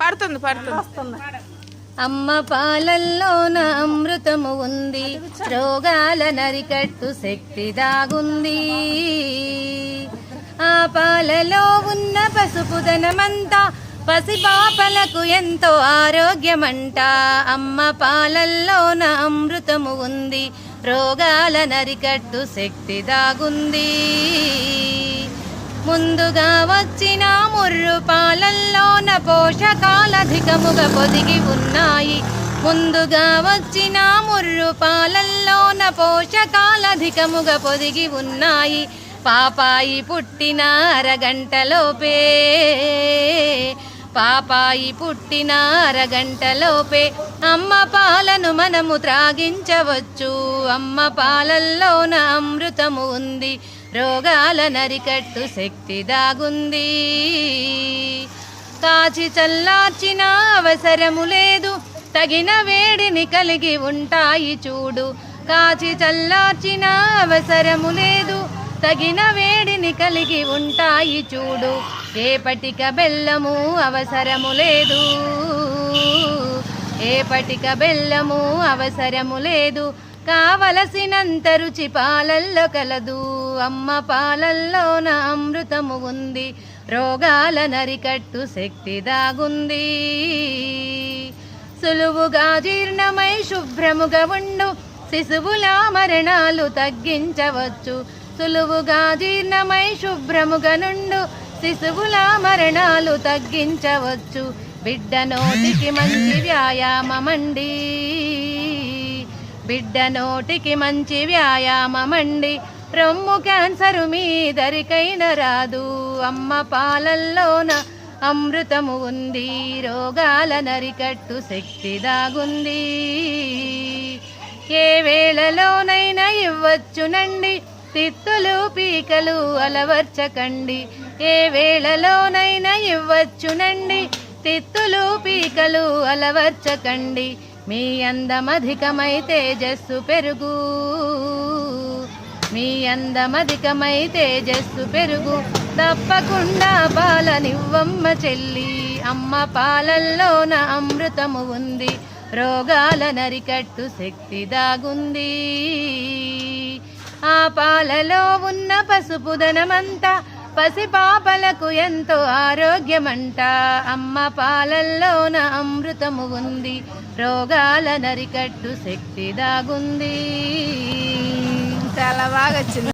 పడుతుంది పడుతుంది. అమ్మ పాలల్లోన అమృతము ఉంది, రోగాల నరికట్టు శక్తి దాగుంది. ఆ పాలలో ఉన్న పసుపుదనమంతా పసిపాపలకు ఎంతో ఆరోగ్యమంట. అమ్మ పాలల్లోన అమృతము ఉంది, రోగాల నరికట్టు శక్తి దాగుంది. ముందుగా వచ్చిన ముర్రు పాలల్లోన పోషకాలధికముగా పొదిగి ఉన్నాయి. ముందుగా వచ్చిన ముర్రు పాలల్లోన పోషకాలధికముగా పొదిగి ఉన్నాయి. పాపాయి పుట్టిన అరగంటలోపే, పాపాయి పుట్టిన అరగంటలోపే అమ్మ పాలను మనము త్రాగించవచ్చు. అమ్మ పాలల్లోన అమృతము ఉంది, రోగాల నరికట్టు శక్తి దాగుంది. కాచి చల్లార్చిన అవసరము లేదు, తగిన వేడిని కలిగి ఉంటాయి చూడు. కాచి చల్లార్చిన అవసరము లేదు, తగిన వేడిని కలిగి ఉంటాయి చూడు. ఏ పటిక బెల్లము అవసరము లేదు, ఏ పటిక బెల్లము అవసరము లేదు. కావలసినంత రుచి పాలల్లో కలదు. అమ్మ పాలల్లోన అమృతము ఉంది, రోగాల నరికట్టు శక్తి దాగుంది. సులువుగా జీర్ణమై శుభ్రముగా ఉండు శిశువుల మరణాలు తగ్గించవచ్చు. సులువుగా జీర్ణమై శుభ్రముగా నుండు శిశువుల మరణాలు తగ్గించవచ్చు. బిడ్డ నోటికి మంచి వ్యాయామమండి, బిడ్డ నోటికి మంచి వ్యాయామమండి. రొమ్ము క్యాన్సరు మీ దరికైన రాదు. అమ్మ పాలల్లోన అమృతము ఉంది, రోగాల నరికట్టు శక్తి దాగుంది. ఏ వేళలోనైనా ఇవ్వచ్చునండి, తిత్తులు పీకలు అలవర్చకండి. ఏ వేళలోనైనా ఇవ్వచ్చునండి, తిత్తులు పీకలు అలవర్చకండి. మీ అందమధికమై తేజస్సు పెరుగు, మీ అందమధికమై తేజస్సు పెరుగు. తప్పకుండా పాలనివ్వమ్మ చెల్లి, అమ్మ పాలల్లోన అమృతము ఉంది, రోగాల నరికట్టు శక్తి దాగుంది. ఆ పాలలో ఉన్న పసుపుదనమంతా పసిపాపలకు ఎంతో ఆరోగ్యమంట. అమ్మ పాలల్లోన అమృతము ఉంది, రోగాల నరికట్టు శక్తి దాగుంది. చాలా బాగా వచ్చింది.